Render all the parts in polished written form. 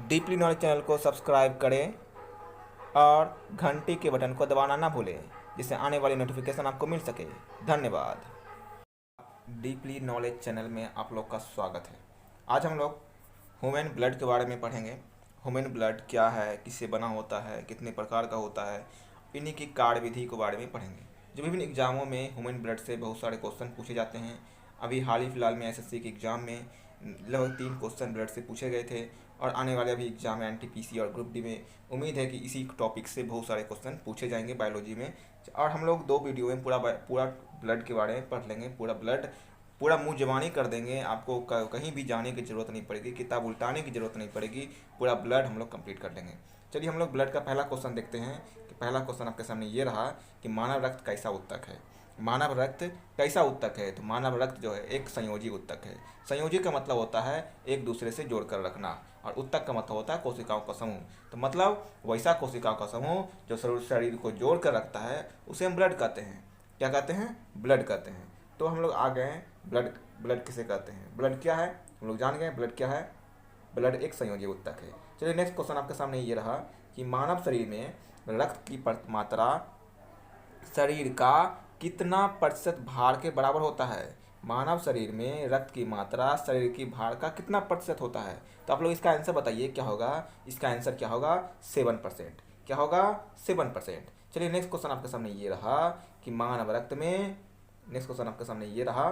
Deeply knowledge channel को subscribe करें और घंटी के बटन को दबाना ना भूलें, जिससे आने वाली नोटिफिकेशन आपको मिल सके। धन्यवाद। डीपली नॉलेज चैनल में आप लोग का स्वागत है। आज हम लोग ह्यूमन ब्लड के बारे में पढ़ेंगे। ह्यूमन ब्लड क्या है, किससे बना होता है, कितने प्रकार का होता है, इन्हीं की कार्यविधि के बारे में पढ़ेंगे। जो विभिन्न एग्जामों में ह्यूमन ब्लड से बहुत सारे क्वेश्चन पूछे जाते हैं। अभी हाल ही फिलहाल में एसएससी के एग्ज़ाम में लगभग 3 क्वेश्चन ब्लड से पूछे गए थे और आने वाले अभी एग्जाम में एनटीपीसी और ग्रुप डी में उम्मीद है कि इसी टॉपिक से बहुत सारे क्वेश्चन पूछे जाएंगे बायोलॉजी में। और हम लोग 2 वीडियो में पूरा ब्लड के बारे में पढ़ लेंगे। पूरा मुँह ज़बानी कर देंगे। आपको कहीं भी जाने की ज़रूरत नहीं पड़ेगी, किताब उल्टाने की ज़रूरत नहीं पड़ेगी। पूरा ब्लड हम लोग कंप्लीट कर लेंगे। चलिए हम लोग ब्लड का पहला क्वेश्चन देखते हैं कि पहला क्वेश्चन आपके सामने ये रहा कि मानव रक्त कैसा उत्तक है। मानव रक्त कैसा उत्तक है? तो मानव रक्त जो है एक संयोजी उत्तक है। संयोजी का मतलब होता है एक दूसरे से जोड़कर रखना, और उत्तक का मतलब होता है कोशिकाओं का समूह। तो मतलब वैसा कोशिकाओं का समूह जो शरीर को जोड़ कर रखता है उसे हम ब्लड कहते हैं। क्या कहते हैं? ब्लड कहते हैं। तो हम लोग आ गए हैं ब्लड किसे कहते हैं। ब्लड क्या है हम लोग जान गए। ब्लड क्या है? ब्लड एक संयोजी उत्तक है। चलिए नेक्स्ट क्वेश्चन आपके सामने ये रहा कि मानव शरीर में रक्त की मात्रा शरीर का कितना प्रतिशत भार के बराबर होता है। मानव शरीर में रक्त की मात्रा शरीर की भार का कितना प्रतिशत होता है? तो आप लोग इसका आंसर बताइए क्या होगा। इसका आंसर क्या होगा? 7%। क्या होगा? 7%। चलिए नेक्स्ट क्वेश्चन आपके सामने ये रहा कि मानव रक्त में नेक्स्ट क्वेश्चन आपके सामने ये रहा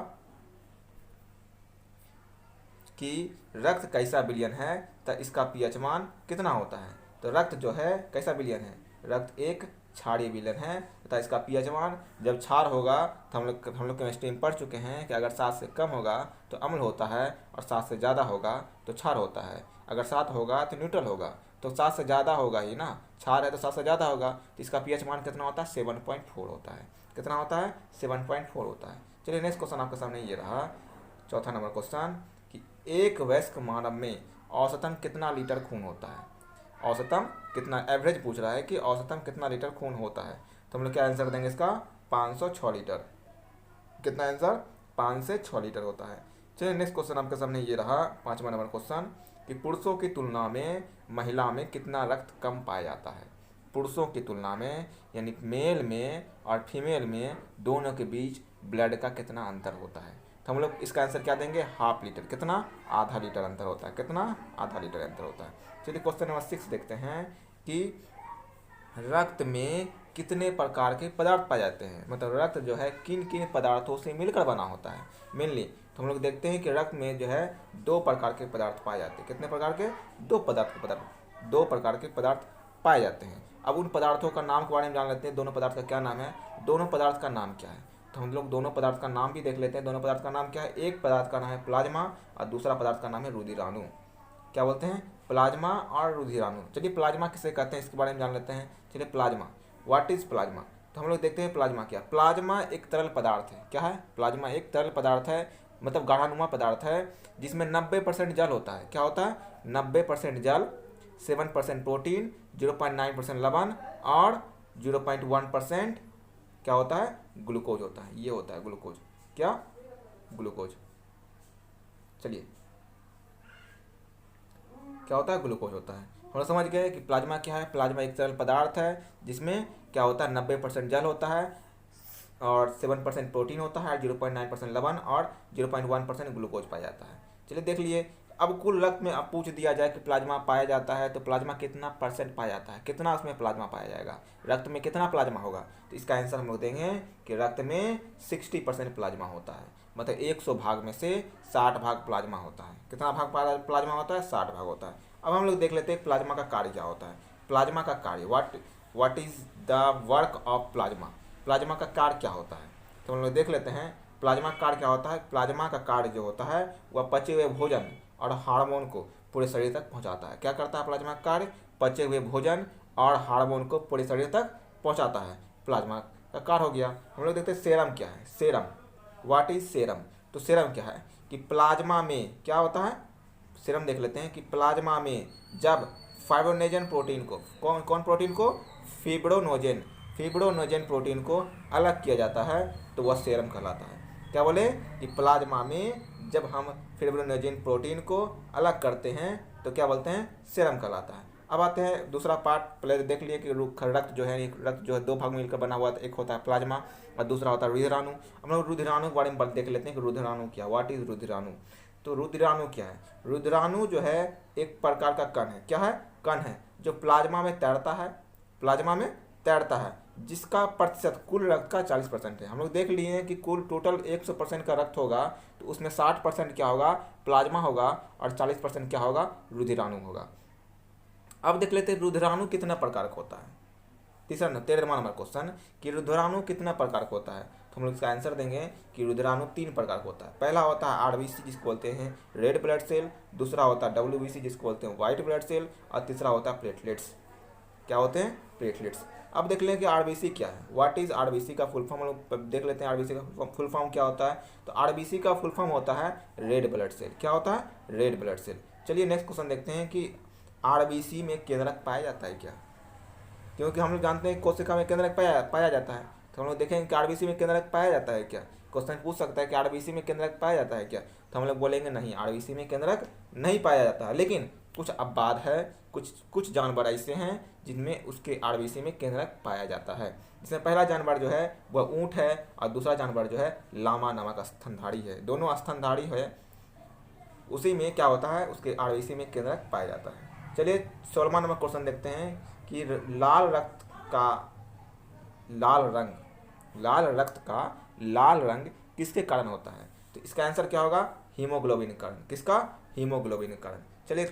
कि रक्त कैसा विलयन है, तो इसका पीएच मान कितना होता है। तो रक्त जो है कैसा विलयन है? रक्त एक क्षारीय विलयन है तथा इसका पीएच मान जब क्षार होगा तो हम लोग केमिस्ट्री में पढ़ चुके हैं कि अगर 7 से कम होगा तो अम्ल होता है और 7 से ज़्यादा होगा तो क्षार होता है। अगर 7 होगा तो न्यूट्रल होगा। तो 7 से ज़्यादा होगा ही ना, क्षार है तो 7 से ज़्यादा होगा। तो इसका पीएच मान कितना होता है? 7.4 होता है। कितना होता है? 7.4 होता है। चलिए नेक्स्ट क्वेश्चन आपके सामने ये रहा, चौथा नंबर क्वेश्चन कि एक वयस्क मानव में औसतन कितना लीटर खून होता है। औसतन कितना, एवरेज पूछ रहा है कि औसतन कितना लीटर खून होता है। तो हम लोग क्या आंसर देंगे इसका? 506 लीटर। कितना आंसर? 5 से 6 लीटर होता है। चलिए नेक्स्ट क्वेश्चन आपके सामने ये रहा, 5वां नंबर क्वेश्चन कि पुरुषों की तुलना में महिला में कितना रक्त कम पाया जाता है। पुरुषों की तुलना में यानी मेल में और फीमेल में दोनों के बीच ब्लड का कितना अंतर होता है। तो हम लोग इसका आंसर क्या देंगे? Half litre. कितना? आधा लीटर अंतर होता है। कितना? आधा लीटर अंतर होता है। चलिए क्वेश्चन नंबर 6 देखते हैं कि रक्त में कितने प्रकार के पदार्थ पाए जाते हैं। मतलब रक्त जो है किन किन पदार्थों से मिलकर बना होता है मेनली। तो हम लोग देखते हैं कि रक्त में जो है 2 प्रकार के पदार्थ पाए जाते हैं। कितने प्रकार के? 2 प्रकार के पदार्थ पाए जाते हैं। अब उन पदार्थों का नाम के बारे में जान लेते हैं। दोनों पदार्थ का क्या नाम है? दोनों पदार्थ का नाम क्या है? तो हम लोग दोनों पदार्थ का नाम भी देख लेते हैं। दोनों पदार्थ का नाम क्या है? एक पदार्थ का नाम है प्लाज्मा और दूसरा पदार्थ का नाम है रुधिराणु। क्या बोलते हैं? प्लाज्मा और रुधिराणु। चलिए प्लाज्मा किसे कहते हैं इसके बारे में जान लेते हैं। चलिए प्लाज्मा, व्हाट इज प्लाज्मा। तो हम लोग देखते हैं प्लाज्मा क्या। प्लाज्मा एक तरल पदार्थ है। क्या है? प्लाज्मा एक तरल पदार्थ है, मतलब गाढ़ानुमा पदार्थ है जिसमें 90% जल होता है। क्या होता है? 90% जल, 7% प्रोटीन, 0.9% लवण और 0.1% क्या होता है? ग्लूकोज होता है। ये होता है ग्लूकोज। क्या? ग्लूकोज। चलिए क्या होता है? ग्लूकोज होता है। हम लोग समझ गए कि प्लाज्मा क्या है। प्लाज्मा एक तरल पदार्थ है जिसमें क्या होता है? 90% जल होता है और 7% प्रोटीन होता है, 0.9% लवण और 0.1% ग्लूकोज पाया जाता है। चलिए देख लिए। अब कुल रक्त में अब पूछ दिया जाए कि प्लाज्मा पाया जाता है तो प्लाज्मा कितना परसेंट पाया जाता है, कितना उसमें प्लाज्मा पाया जाएगा, रक्त में कितना प्लाज्मा होगा। तो इसका आंसर हम लोग देंगे कि रक्त में 60% प्लाज्मा होता है। मतलब 100 भाग में से 60 भाग प्लाज्मा होता है। कितना भाग प्लाज्मा होता है? 60 भाग होता है। अब हम लोग देख लेते हैं प्लाज्मा का कार्य क्या होता है। प्लाज्मा का कार्य, what is the work of plasma. Plasma का कार्य क्या होता है? तो हम लोग देख लेते हैं प्लाज्मा का कार्य क्या होता है। प्लाज्मा का कार्य जो होता है वह पचे हुए भोजन और हार्मोन को पूरे शरीर तक पहुंचाता है। क्या करता है प्लाज्मा का कार्य? पचे हुए भोजन और हार्मोन को पूरे शरीर तक पहुंचाता है। प्लाज्मा का कार्य हो गया। हम लोग देखते हैं सेरम क्या है। Serum, what is serum. तो सेरम क्या है कि प्लाज्मा में क्या होता है। सेरम देख लेते हैं कि प्लाज्मा में जब फाइब्रोनेजन प्रोटीन को, कौन प्रोटीन को? फिब्रोनोजेन प्रोटीन को अलग किया जाता है तो वह सेरम कहलाता है। क्या बोले कि प्लाज्मा में जब हम फिब्रिनोजेन प्रोटीन को अलग करते हैं तो क्या बोलते हैं, सीरम कहलाता है। अब आते हैं दूसरा पार्ट। पहले देख लिए कि रक्त जो है, एक रक्त जो है दो भाग में मिलकर बना हुआ है, एक होता है प्लाज्मा और दूसरा होता है रुधिराणु। हम लोग रुधिराणु के बारे में देख लेते हैं कि रुधिराणु क्या, व्हाट इज रुधिराणु। तो रुधिराणु क्या है, रुधिराणु जो है एक प्रकार का कण है। क्या है, कण है जो प्लाज्मा में तैरता है, प्लाज्मा में तैरता है, जिसका प्रतिशत कुल रक्त का 40% है। हम लोग देख लिए हैं कि कुल टोटल 100% का रक्त होगा तो उसमें 60% क्या होगा, प्लाज्मा होगा और 40% क्या होगा, रुधिराणु होगा। अब देख लेते हैं रुधिराणु कितना प्रकार का होता है। 13वां नंबर क्वेश्चन कि रुधिराणु कितना प्रकार का होता है, तो हम लोग इसका आंसर देंगे कि रुधिराणु 3 प्रकार का होता है। पहला होता है आरबीसी जिसको बोलते हैं रेड ब्लड सेल, दूसरा होता है डब्ल्यूबीसी जिसको बोलते हैं व्हाइट ब्लड सेल और तीसरा होता है प्लेटलेट्स। क्या होते हैं, प्लेटलेट्स। अब देख लें कि आरबीसी क्या है, व्हाट इज आरबीसी का फुल फॉर्म हम लोग देख लेते हैं। आरबीसी का फुल फॉर्म क्या होता है, तो आरबीसी का फुल फॉर्म होता है रेड ब्लड सेल। क्या होता है, रेड ब्लड सेल। चलिए नेक्स्ट क्वेश्चन देखते हैं कि आरबीसी में केंद्रक पाया जाता है क्या, क्योंकि हम लोग जानते हैं कोशिका में केंद्रक पाया जाता है, तो हम लोग देखेंगे कि आरबीसी में केंद्रक पाया जाता है क्या। क्वेश्चन पूछ सकता है कि आरबीसी में केंद्रक पाया जाता है क्या, तो हम लोग बोलेंगे नहीं, आरबीसी में केंद्रक नहीं पाया जाता है। लेकिन कुछ अपवाद है, कुछ जानवर ऐसे हैं जिनमें उसके आरबीसी में केंद्रक पाया जाता है। जिसमें पहला जानवर जो है वह ऊँट है और दूसरा जानवर जो है लामा नामक स्तनधारी है। दोनों स्तनधारी है, उसी में क्या होता है, उसके आरबीसी में केंद्रक पाया जाता है। चलिए 16वां नंबर क्वेश्चन देखते हैं कि लाल रक्त का लाल रंग किसके कारण होता है, तो इसका आंसर क्या होगा, हीमोग्लोबिन कारण। किसका, हीमोग्लोबिन कारण। चलिए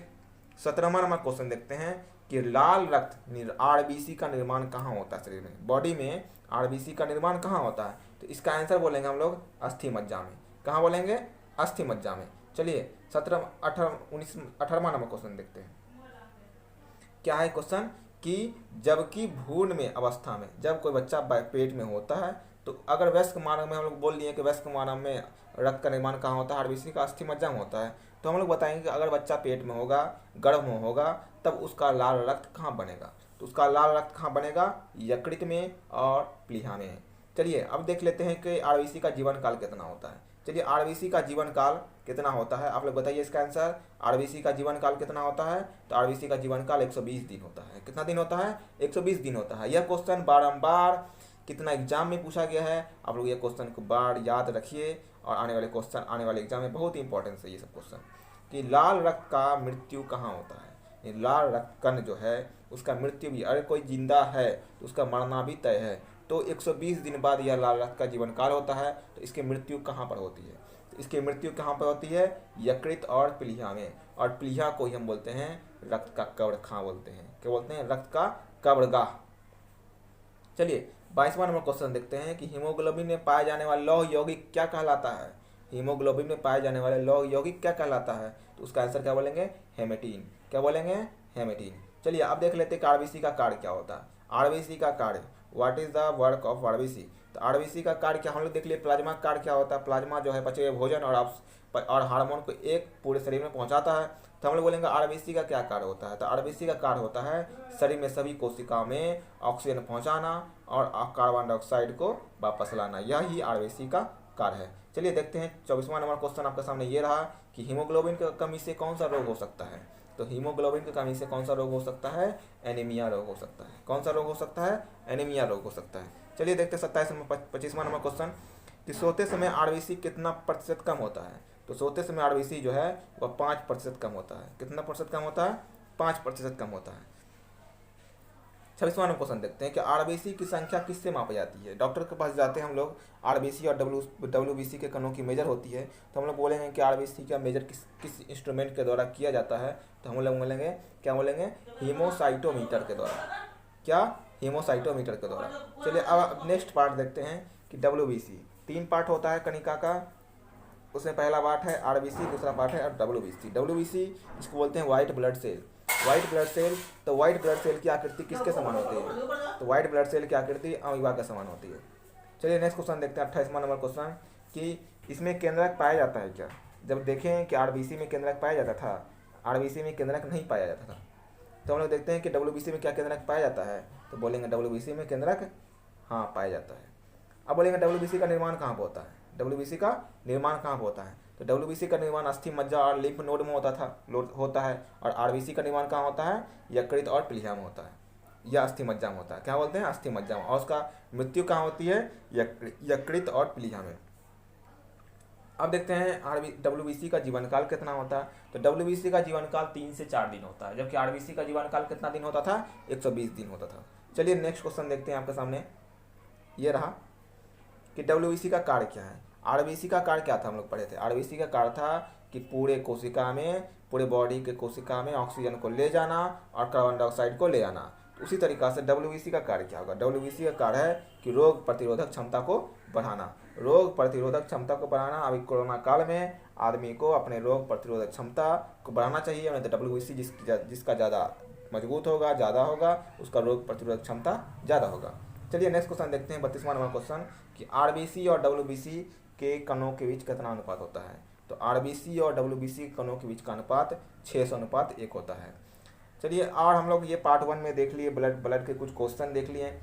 17वां नंबर क्वेश्चन देखते हैं कि लाल रक्त आरबीसी का निर्माण कहाँ होता है, शरीर में, बॉडी में आरबीसी का निर्माण कहाँ होता है, तो इसका आंसर बोलेंगे हम लोग अस्थि मज्जा में। कहाँ बोलेंगे, अस्थि मज्जा में। चलिए 18वां नंबर क्वेश्चन देखते हैं। क्या है क्वेश्चन कि जबकि भ्रूण में अवस्था में जब कोई बच्चा पेट में होता है, तो अगर वयस्क मानव में हम लोग बोल दिए कि वयस्क मानव में रक्त का निर्माण कहाँ होता है, आरबीसी का अस्थि मज्जा में होता है, तो हम लोग बताएंगे कि अगर बच्चा पेट में होगा, गर्भ में होगा, तब उसका लाल रक्त कहाँ बनेगा, तो उसका लाल रक्त कहाँ बनेगा, यकृत में और प्लीहा में। चलिए अब देख लेते हैं कि आरबीसी का जीवन काल कितना होता है। चलिए आरबीसी का जीवन काल कितना होता है, आप लोग बताइए इसका आंसर। आरबीसी का जीवन काल कितना होता है, तो आरबीसी का जीवन काल 120 दिन होता है। कितना दिन होता है, 120 दिन होता है। यह क्वेश्चन बारंबार कितना एग्जाम में पूछा गया है, आप लोग ये क्वेश्चन को बार याद रखिए और आने वाले क्वेश्चन, आने वाले एग्जाम में बहुत ही इंपॉर्टेंट है ये सब क्वेश्चन। कि लाल रक्त का मृत्यु कहाँ होता है, ये लाल रक्त कण जो है उसका मृत्यु भी, अगर कोई जिंदा है तो उसका मरना भी तय है, तो 120 दिन बाद यह लाल रक्त का जीवन काल होता है। तो इसकी मृत्यु कहाँ पर होती है, तो इसकी मृत्यु कहाँ पर होती है, यकृत और प्लीहा में। और प्लीहा को ही हम बोलते हैं रक्त का कब्रखां बोलते हैं। क्या बोलते हैं, रक्त का कब्रगाह। चलिए 22वां नंबर क्वेश्चन देखते हैं कि हीमोग्लोबिन में पाए जाने वाला लौह यौगिक क्या कहलाता है। हीमोग्लोबिन में पाए जाने वाले लौह यौगिक क्या कहलाता है, तो उसका आंसर क्या बोलेंगे, हेमेटीन। क्या बोलेंगे, हेमेटीन। चलिए अब देख लेते हैं कि आरबीसी का कार्य क्या होता है। आरबीसी का कार्य, what is the work of RBC. तो आरबीसी का कार्य क्या, हम लोग देख लिए प्लाज्मा कार्य क्या होता है। प्लाज्मा जो है बचे हुए भोजन और हार्मोन को एक पूरे शरीर में पहुंचाता है। तो हम लोग बोलेंगे आरबीसी का क्या कार्य होता है, तो आरबीसी का कार्य होता है शरीर में सभी कोशिकाओं में ऑक्सीजन पहुंचाना और कार्बन डाइऑक्साइड को वापस लाना, यही आरबीसी का कार्य है। चलिए देखते हैं 24वां नंबर क्वेश्चन आपके सामने ये रहा कि हीमोग्लोबिन की कमी से कौन सा रोग हो सकता है। तो हीमोग्लोबिन की कमी से कौन सा रोग हो सकता है, एनीमिया रोग हो सकता है। कौन सा रोग हो सकता है, एनीमिया रोग हो सकता है। चलिए देखते हैं 25वां नंबर क्वेश्चन कि सोते समय आरबीसी कितना प्रतिशत कम होता है। तो सोते समय आरबीसी जो है वह 5% कम होता है। कितना प्रतिशत कम होता है, 5% कम होता है। 26वां नंबर क्वेश्चन देखते हैं कि आरबीसी की संख्या किससे मापी जाती है। डॉक्टर के पास जाते हैं हम लोग, आरबीसी और डब्ल्यूबीसी के कणों की मेजर होती है, तो हम लोग बोलेंगे कि आरबीसी का मेजर किस इंस्ट्रूमेंट के द्वारा किया जाता है, तो हम लोग बोलेंगे, क्या बोलेंगे, हीमोसाइटोमीटर के द्वारा। क्या, हीमोसाइटोमीटर के द्वारा। चलिए अब नेक्स्ट पार्ट देखते हैं कि डब्ल्यूबीसी 3 पार्ट होता है कणिका का, उसमें पहला पार्ट है आरबीसी, दूसरा पार्ट है डब्ल्यूबीसी। डब्ल्यूबीसी इसको बोलते हैं white blood cell. White blood cell, तो व्हाइट ब्लड सेल की आकृति किसके समान होती है, तो व्हाइट ब्लड सेल की आकृति अमीबा के समान होती है। चलिए नेक्स्ट क्वेश्चन देखते हैं 28वां नंबर क्वेश्चन कि इसमें केंद्रक पाया जाता है क्या। जब देखें कि आरबीसी में केंद्रक पाया जाता था, आरबीसी में केंद्रक नहीं पाया जाता था, तो हम लोग देखते हैं कि डब्ल्यूबीसी में क्या केंद्रक पाया जाता है, तो बोलेंगे डब्ल्यूबीसी में केंद्रक हाँ पाया जाता है। अब बोलेंगे डब्ल्यूबीसी का निर्माण कहाँ पर होता है, डब्ल्यूबीसी का निर्माण कहाँ पर होता है, तो डब्ल्यूबीसी का निर्माण अस्थि मज्जा और लिम्फ नोड में होता है और आरबीसी का निर्माण कहाँ होता है? यकृत और प्लीहा में होता है, या अस्थि मज्जा में होता है। क्या बोलते हैं? अस्थि मज्जा में। और उसका मृत्यु कहाँ होती है? यकृत और प्लीहा में। अब देखते हैं डब्ल्यूबीसी का जीवन काल कितना होता है। तो डब्ल्यूबीसी का जीवन काल 3 से 4 दिन होता है, जबकि आरबीसी का जीवन काल कितना दिन होता था? 120 दिन होता था। चलिए नेक्स्ट क्वेश्चन देखते हैं आपके सामने। ये रहा कि डब्ल्यूबीसी का कार्य क्या है। आरबीसी का कार्य क्या था, हम लोग पढ़े थे। आरबीसी का कार्य था कि पूरे बॉडी के कोशिका में ऑक्सीजन को ले जाना और कार्बन डाइऑक्साइड को ले आना। उसी तरीक़ा से डब्ल्यूबीसी का कार्य क्या होगा? डब्ल्यूबीसी का कार्य है कि रोग प्रतिरोधक क्षमता को बढ़ाना। रोग प्रतिरोधक क्षमता को बढ़ाना। अभी कोरोना काल में आदमी को अपने रोग प्रतिरोधक क्षमता को बढ़ाना चाहिए, नहीं तो डब्ल्यूबीसी जिसका ज़्यादा मजबूत होगा, ज़्यादा होगा, उसका रोग प्रतिरोधक क्षमता ज़्यादा होगा। चलिए नेक्स्ट क्वेश्चन देखते हैं, 32वां नंबर क्वेश्चन कि आरबीसी और डब्ल्यूबीसी के कणों के बीच कितना अनुपात होता है। तो आरबीसी और डब्ल्यूबीसी कणों के बीच का अनुपात 600:1 होता है। चलिए, और हम लोग ये पार्ट 1 में देख लिए, ब्लड के कुछ क्वेश्चन देख लिए,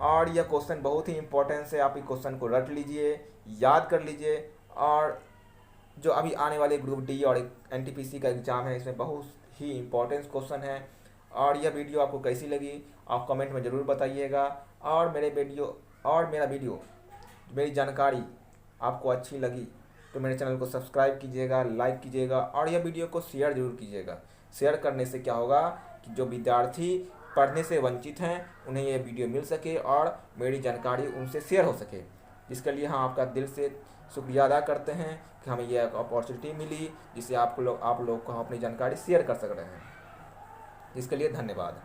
और यह क्वेश्चन बहुत ही इंपॉर्टेंट है। आप इस क्वेश्चन को रट लीजिए, याद कर लीजिए, और जो अभी आने वाले ग्रुप डी और एनटीपीसी का एग्ज़ाम है, इसमें बहुत ही इंपॉर्टेंट क्वेश्चन है। और यह वीडियो आपको कैसी लगी आप कमेंट में ज़रूर बताइएगा। और मेरा वीडियो मेरी जानकारी आपको अच्छी लगी तो मेरे चैनल को सब्सक्राइब कीजिएगा, लाइक कीजिएगा, और यह वीडियो को शेयर जरूर कीजिएगा। शेयर करने से क्या होगा कि जो विद्यार्थी पढ़ने से वंचित हैं उन्हें यह वीडियो मिल सके और मेरी जानकारी उनसे शेयर हो सके, जिसके लिए हम आपका दिल से शुक्रिया अदा करते हैं कि हमें यह अपॉर्चुनिटी मिली जिससे आप लोग को हम अपनी जानकारी शेयर कर सक रहे हैं। इसके लिए धन्यवाद।